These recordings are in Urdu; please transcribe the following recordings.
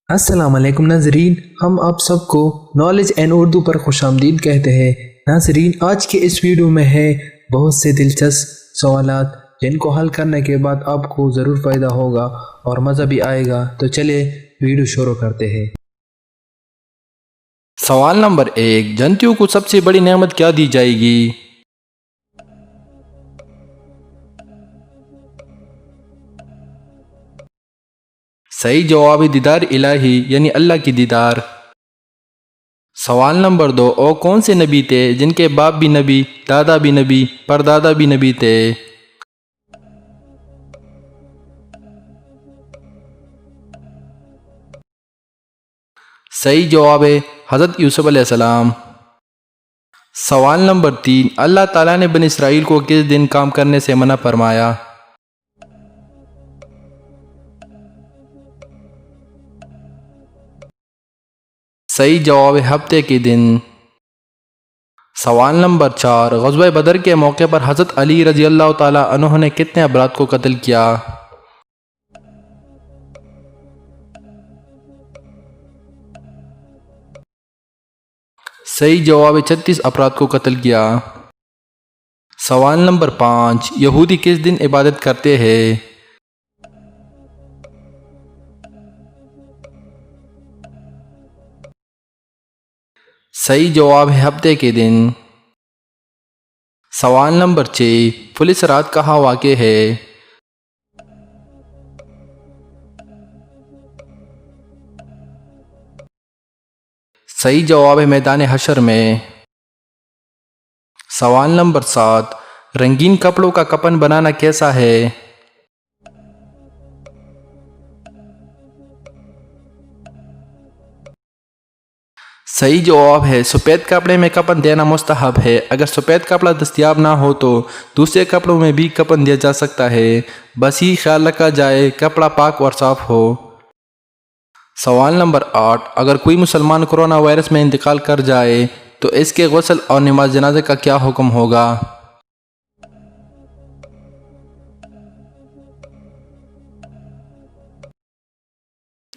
السلام علیکم ناظرین، ہم آپ سب کو نالج اینڈ اردو پر خوش آمدید کہتے ہیں۔ ناظرین، آج کے اس ویڈیو میں ہے بہت سے دلچسپ سوالات جن کو حل کرنے کے بعد آپ کو ضرور فائدہ ہوگا اور مزہ بھی آئے گا۔ تو چلے ویڈیو شروع کرتے ہیں۔ سوال نمبر 1، جنتیوں کو سب سے بڑی نعمت کیا دی جائے گی؟ صحیح جواب ہے دیدار الہی یعنی اللہ کی دیدار۔ سوال نمبر 2، وہ کون سے نبی تھے جن کے باپ بھی نبی، دادا بھی نبی، پردادا بھی نبی تھے؟ صحیح جواب ہے حضرت یوسف علیہ السلام۔ سوال نمبر 3، اللہ تعالیٰ نے بنی اسرائیل کو کس دن کام کرنے سے منع فرمایا؟ صحیح جواب ہے ہفتے کے دن۔ سوال نمبر 4، غزوہ بدر کے موقع پر حضرت علی رضی اللہ تعالیٰ عنہ نے کتنے افراد کو قتل کیا؟ صحیح جواب ہے 36 افراد کو قتل کیا۔ سوال نمبر 5، یہودی کس دن عبادت کرتے ہیں؟ صحیح جواب ہے ہفتے کے دن۔ سوال نمبر 6، پولیس رات کہاں واقع ہے؟ صحیح جواب ہے میدان حشر میں۔ سوال نمبر 7، رنگین کپڑوں کا کفن بنانا کیسا ہے؟ صحیح جواب ہے سفید کپڑے میں کفن دینا مستحب ہے۔ اگر سفید کپڑا دستیاب نہ ہو تو دوسرے کپڑوں میں بھی کفن دیا جا سکتا ہے، بس یہ خیال رکھا جائے کپڑا پاک اور صاف ہو۔ سوال نمبر 8، اگر کوئی مسلمان کرونا وائرس میں انتقال کر جائے تو اس کے غسل اور نماز جنازے کا کیا حکم ہوگا؟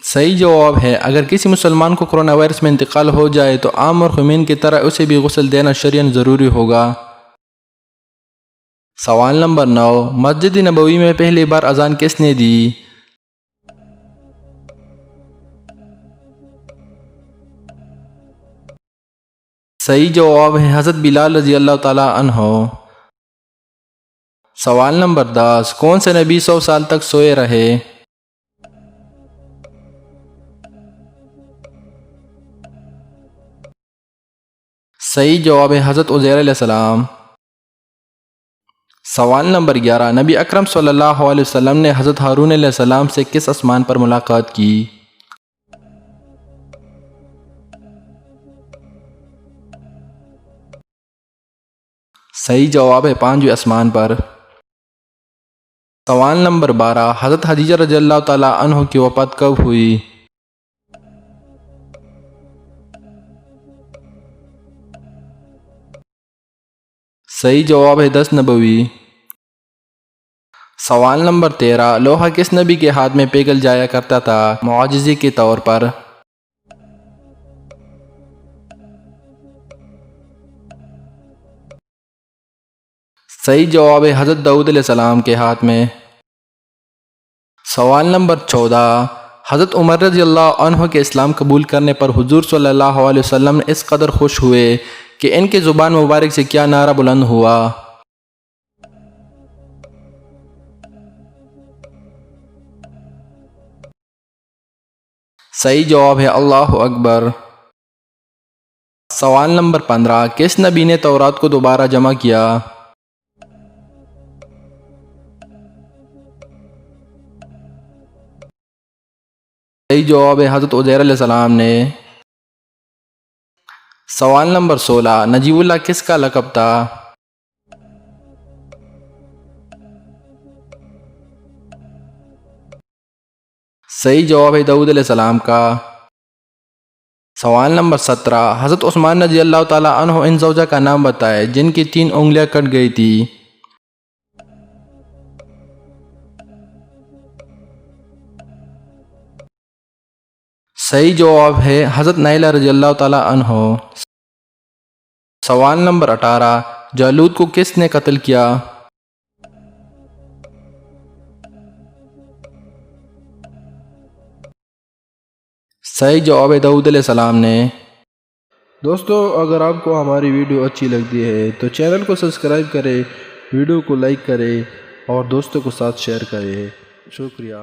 صحیح جواب ہے اگر کسی مسلمان کو کرونا وائرس میں انتقال ہو جائے تو عام مرحومین کی طرح اسے بھی غسل دینا شرعاً ضروری ہوگا۔ سوال نمبر 9، مسجد نبوی میں پہلی بار اذان کس نے دی؟ صحیح جواب ہے حضرت بلال رضی اللہ تعالیٰ عنہ۔ سوال نمبر 10، کون سے نبی 100 سال تک سوئے رہے؟ صحیح جواب ہے حضرت عزیر علیہ السلام۔ سوال نمبر 11، نبی اکرم صلی اللہ علیہ وسلم نے حضرت ہارون علیہ السلام سے کس آسمان پر ملاقات کی؟ صحیح جواب ہے 5ویں آسمان پر۔ سوال نمبر 12، حضرت خدیجہ رضی اللہ تعالیٰ عنہ کی وفات کب ہوئی؟ صحیح جواب ہے 10 نبوی۔ سوال نمبر 13، لوہا کس نبی کے ہاتھ میں پگھل جایا کرتا تھا معجزے کے طور پر؟ صحیح جواب ہے حضرت داؤد علیہ السلام کے ہاتھ میں۔ سوال نمبر 14، حضرت عمر رضی اللہ عنہ کے اسلام قبول کرنے پر حضور صلی اللہ علیہ وسلم نے اس قدر خوش ہوئے کہ ان کے زبان مبارک سے کیا نعرہ بلند ہوا؟ صحیح جواب ہے اللہ اکبر۔ سوال نمبر 15، کس نبی نے تورات کو دوبارہ جمع کیا؟ صحیح جواب ہے حضرت عزیر علیہ السلام نے۔ سوال نمبر 16، نجیب اللہ کس کا لقب تھا؟ صحیح جواب ہے داؤد علیہ السلام کا۔ سوال نمبر 17، حضرت عثمان رضی اللہ تعالیٰ عنہ ان زوجہ کا نام بتائے جن کی 3 انگلیاں کٹ گئی تھی۔ صحیح جواب ہے حضرت نائلہ رضی اللہ تعالیٰ عنہ۔ سوال نمبر 18، جالوت کو کس نے قتل کیا؟ صحیح جواب ہے داؤد علیہ السلام نے۔ دوستو اگر آپ کو ہماری ویڈیو اچھی لگتی ہے تو چینل کو سبسکرائب کریں، ویڈیو کو لائک کریں اور دوستوں کے ساتھ شیئر کریں۔ شکریہ۔